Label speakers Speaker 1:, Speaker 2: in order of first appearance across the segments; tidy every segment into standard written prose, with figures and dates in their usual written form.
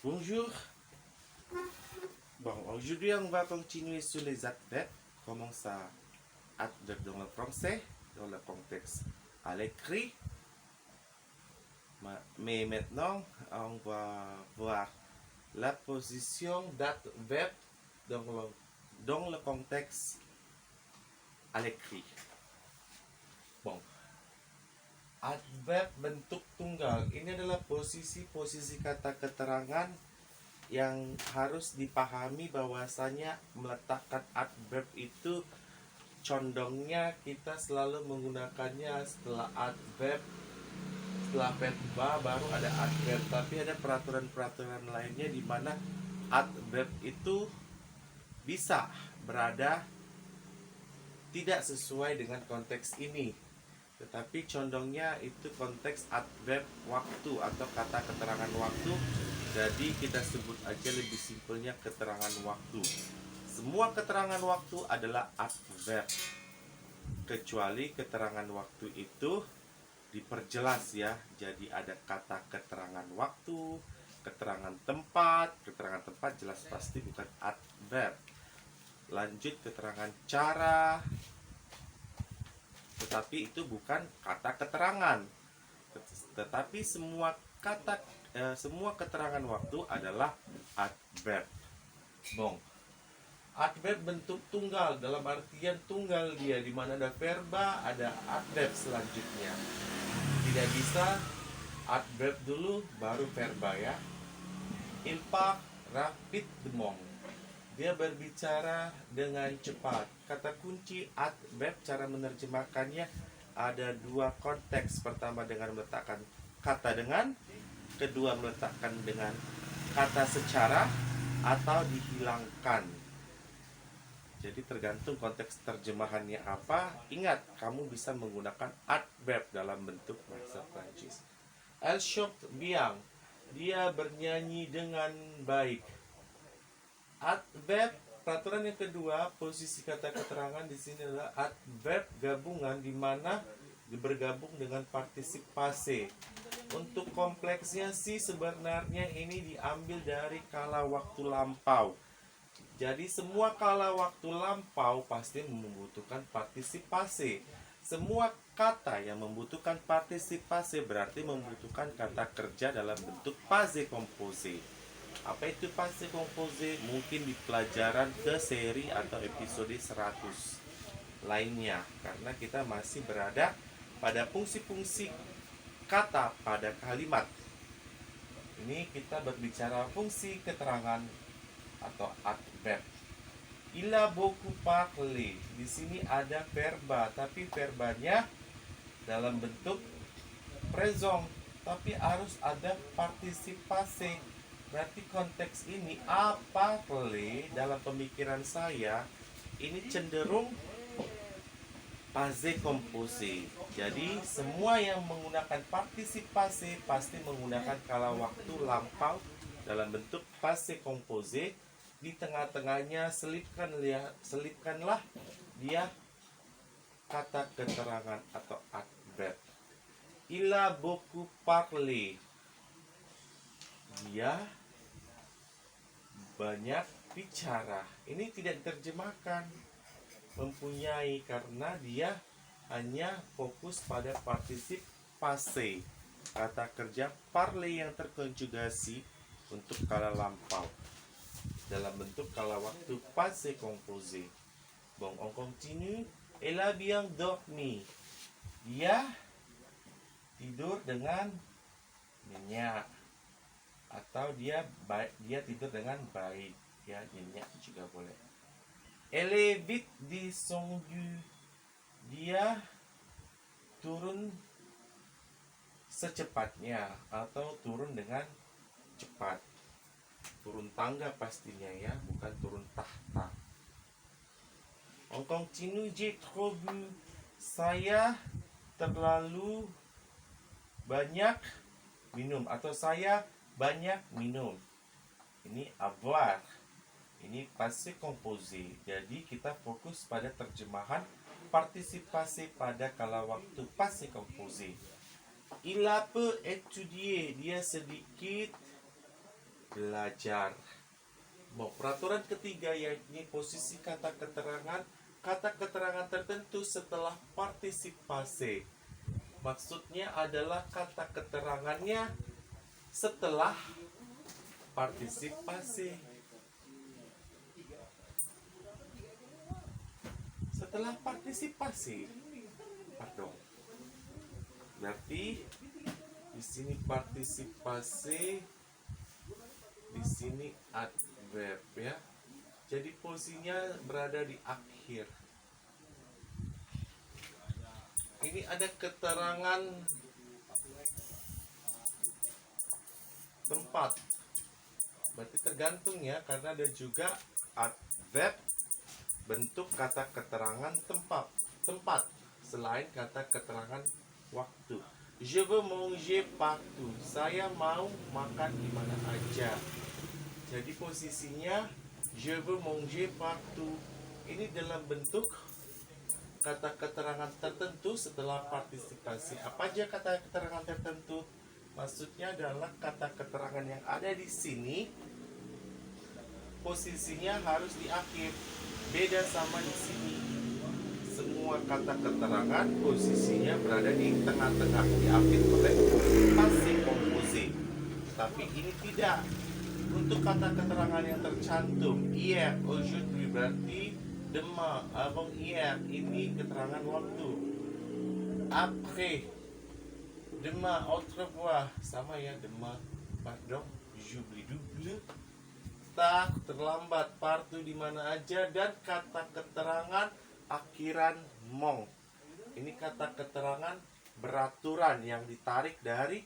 Speaker 1: Bonjour. Bon, aujourd'hui on va continuer sur les adverbes. Comment ça adverbe dans le français, dans le contexte à l'écrit. Mais maintenant, on va voir la position d'adverbe dans le contexte à l'écrit. Bon, adverb bentuk tunggal ini adalah posisi-posisi kata keterangan yang harus dipahami bahwasanya meletakkan adverb itu condongnya kita selalu menggunakannya setelah adverb, setelah verba baru ada adverb. Tapi ada peraturan-peraturan lainnya di mana adverb itu bisa berada tidak sesuai dengan konteks ini, tetapi condongnya itu konteks adverb waktu atau kata keterangan waktu. Jadi kita sebut aja lebih simpelnya keterangan waktu. Semua keterangan waktu adalah adverb, kecuali keterangan waktu itu diperjelas ya. Jadi ada kata keterangan waktu, keterangan tempat. Keterangan tempat jelas pasti bukan adverb. Lanjut keterangan cara, tetapi itu bukan kata keterangan. Tetapi semua keterangan waktu adalah adverb. Bon. Adverb bentuk tunggal dalam artian tunggal dia, di mana ada verba, ada adverb selanjutnya. Tidak bisa adverb dulu baru verba ya. Il part rapidement. Dia berbicara dengan cepat. Kata kunci adverb, cara menerjemahkannya ada dua konteks. Pertama dengan meletakkan kata dengan, kedua meletakkan dengan kata secara atau dihilangkan. Jadi tergantung konteks terjemahannya apa. Ingat, kamu bisa menggunakan adverb dalam bentuk bahasa Prancis. Elle chante bien. Dia bernyanyi dengan baik. Adverb, peraturan yang kedua, posisi kata keterangan di sini adalah adverb gabungan di mana bergabung dengan partisip passé. Untuk kompleksnya sih sebenarnya ini diambil dari kala waktu lampau. Jadi semua kala waktu lampau pasti membutuhkan partisip passé. Semua kata yang membutuhkan partisip passé berarti membutuhkan kata kerja dalam bentuk passé composé. Apa itu passé composé? Mungkin di pelajaran ke seri atau episode 100 lainnya, karena kita masih berada pada fungsi-fungsi kata pada kalimat. Ini kita berbicara fungsi keterangan atau adverb. Il a beaucoup parlé. Di sini ada verba, tapi verbanya dalam bentuk présent, tapi harus ada partisip passé. Berarti konteks ini a parler dalam pemikiran saya ini cenderung passé composé. Jadi semua yang menggunakan partisip passé pasti menggunakan kala waktu lampau dalam bentuk passé composé. Di tengah-tengahnya selipkanlah dia kata keterangan atau adverb. Il a beaucoup parlé. Dia banyak bicara. Ini tidak diterjemahkan mempunyai karena dia hanya fokus pada partisip passé. Kata kerja parler yang terkonjugasi untuk kala lampau dalam bentuk kala waktu passé composé. Bon, on continue. Elle a bien dormi. Dia tidur dengan nyenyak, atau dia tidur dengan baik ya, nyenyak juga boleh. Elle est vite descendue. Dia turun secepatnya atau turun dengan cepat. Turun tangga pastinya ya, bukan turun tahta. On continue. J'ai trop bu. Saya terlalu banyak minum, atau saya banyak minum. Ini avoir. Ini passé composé. Jadi kita fokus pada terjemahan partisip passé pada kala waktu passé composé. Il a peu étudié. Dia sedikit belajar. Peraturan ketiga yakni posisi kata keterangan tertentu setelah partisipasi. Maksudnya adalah kata keterangannya setelah partisipasi. Setelah partisipasi. Pardon. Berarti di sini partisipasi, di sini adverb ya. Jadi posisinya berada di akhir. Ini ada keterangan tempat. Berarti tergantung ya, karena ada juga adverb bentuk kata keterangan tempat selain kata keterangan waktu. Je veux manger partout. Saya mau makan di mana aja. Jadi posisinya je veux manger partout. Ini dalam bentuk kata keterangan tertentu setelah partisipasi. Apa aja kata keterangan tertentu? Maksudnya adalah kata keterangan yang ada di sini posisinya harus di akhir. Beda sama di sini. Semua kata keterangan posisinya berada di tengah-tengah, diakhir oleh pasif komposi. Tapi ini tidak. Untuk kata keterangan yang tercantum hier, aujourd'hui berarti demain, avant hier, ini keterangan waktu. Après, demain, autrefois, sama ya, demain, pardon, j'oublie, double. Tak, terlambat, partout di mana aja, dan kata keterangan akhiran mong. Ini kata keterangan beraturan yang ditarik dari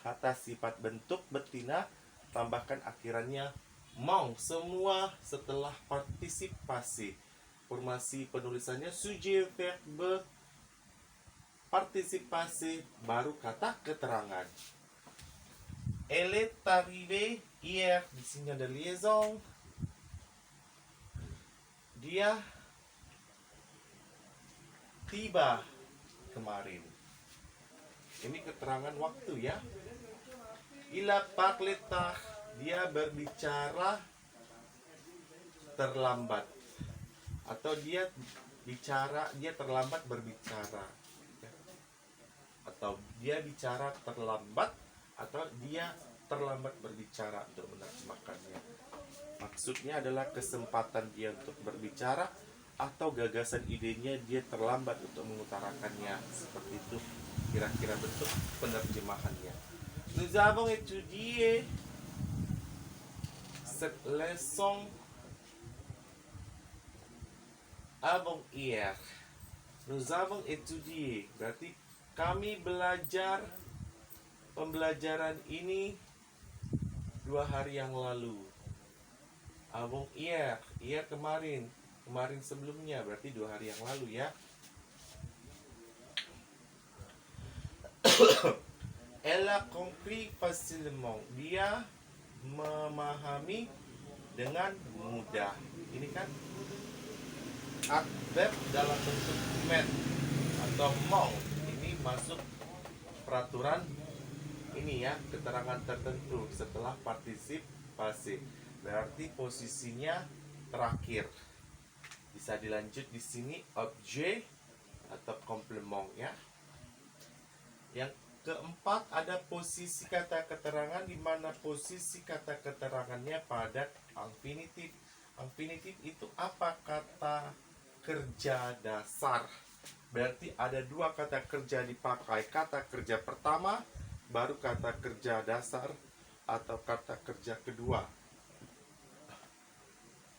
Speaker 1: kata sifat bentuk betina, tambahkan akhirannya mong. Semua setelah partisipasi. Formasi penulisannya sujet, verbe, partisipasi, baru kata keterangan. Elle est arrivée hier. Di sini ada liaison. Dia tiba kemarin. Ini keterangan waktu ya. Il a parlé tard. Dia berbicara terlambat. Atau dia terlambat berbicara. Atau dia bicara terlambat, atau dia terlambat berbicara untuk menerjemahkannya. Maksudnya adalah kesempatan dia untuk berbicara atau gagasan idenya dia terlambat untuk mengutarakannya. Seperti itu kira-kira bentuk penerjemahannya. Nous avons étudié cette leçon avant-hier. Nous avons étudié berarti kami belajar pembelajaran ini 2 hari yang lalu. Avant-hier, hier kemarin, kemarin sebelumnya, berarti 2 hari yang lalu ya. Elle a compris facilement. Dia memahami dengan mudah. Ini kan adverb dalam bentuk met atau mong. Ini masuk peraturan ini ya, keterangan tertentu setelah partisipasi. Berarti posisinya terakhir. Bisa dilanjut di sini objet atau komplement ya. Yang keempat ada posisi kata keterangan, di mana posisi kata keterangannya pada infinitif. Infinitif itu apa? Kata kerja dasar. Berarti ada 2 kata kerja dipakai. Kata kerja pertama, baru kata kerja dasar atau kata kerja kedua.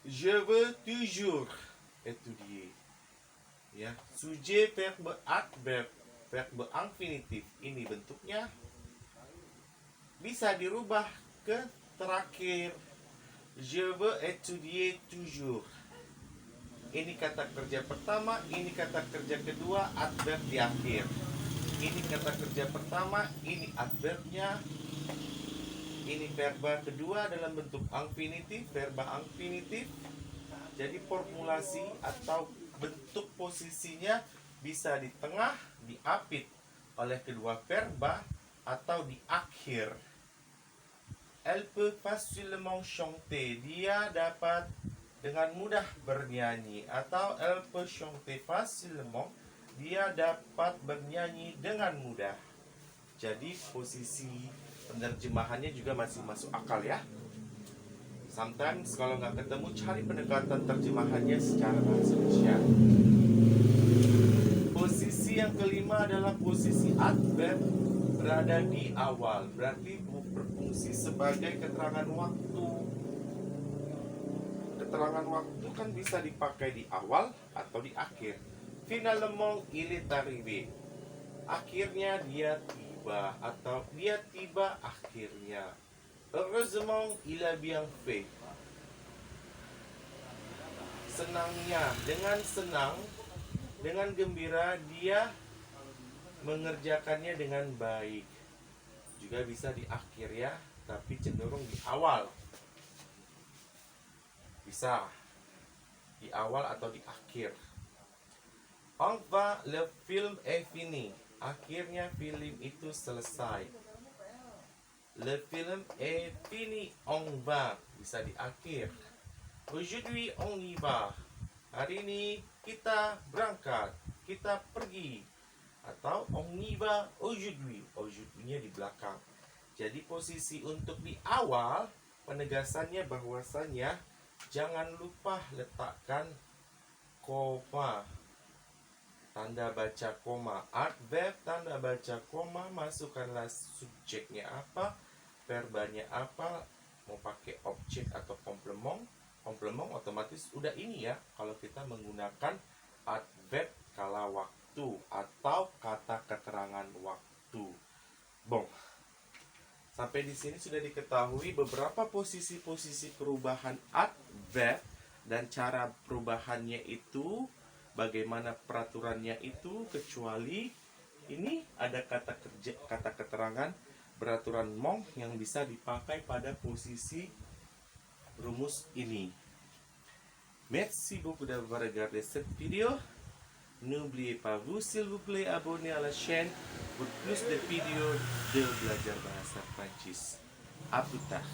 Speaker 1: Je veux toujours étudier. Ya, sujet, verbe, adverb, verbe infinitif. Ini bentuknya bisa dirubah ke terakhir. Je veux étudier toujours. Ini kata kerja pertama, ini kata kerja kedua, adverb di akhir. Ini kata kerja pertama, ini adverbnya, ini verba kedua dalam bentuk infinitif, verba infinitif. Jadi formulasi atau bentuk posisinya bisa di tengah, diapit oleh kedua verba, atau di akhir. Elle peut facilement chanter. Dia dapat dengan mudah bernyanyi. Atau elle peut chanter facilement. Dia dapat bernyanyi dengan mudah. Jadi posisi penerjemahannya juga masih masuk akal ya. Sometimes kalau nggak ketemu, cari pendekatan terjemahannya secara bahasa Indonesia. Posisi yang kelima adalah posisi adverb, berada di awal. Berarti berfungsi sebagai keterangan waktu. Keterangan waktu kan bisa dipakai di awal atau di akhir. Finalement, il est arrivé. Akhirnya dia tiba, atau dia tiba akhirnya. Heureusement, il a bien fait. Senangnya, dengan senang, dengan gembira, dia mengerjakannya dengan baik. Juga bisa di akhir ya, tapi cenderung di awal. Bisa di awal atau di akhir. Enfin, le film est fini. Akhirnya film itu selesai. Le film est fini, on va. Bisa di akhir. Aujourd'hui, on y va. Hari ini kita berangkat, kita pergi. Atau on y va aujourd'hui. Aujourd'hui-nya di belakang. Jadi posisi untuk di awal, penegasannya bahwasannya jangan lupa letakkan koma. Tanda baca koma. Adverb tanda baca koma, masukkanlah subjeknya apa, verbanya apa, mau pakai objek atau komplement. Komplement otomatis udah ini ya, kalau kita menggunakan adverb kala waktu atau kata keterangan waktu. Bong. Sampai di sini sudah diketahui beberapa posisi-posisi perubahan adverb dan cara perubahannya itu, bagaimana peraturannya itu, kecuali ini ada kata keterangan beraturan mong yang bisa dipakai pada posisi rumus ini. Merci beaucoup d'avoir regardé cette vidéo. N'oubliez pas, vous s'il vous plaît, abonnez à la chaîne pour plus de vidéos de belajar bahasa Prancis. À plus tard.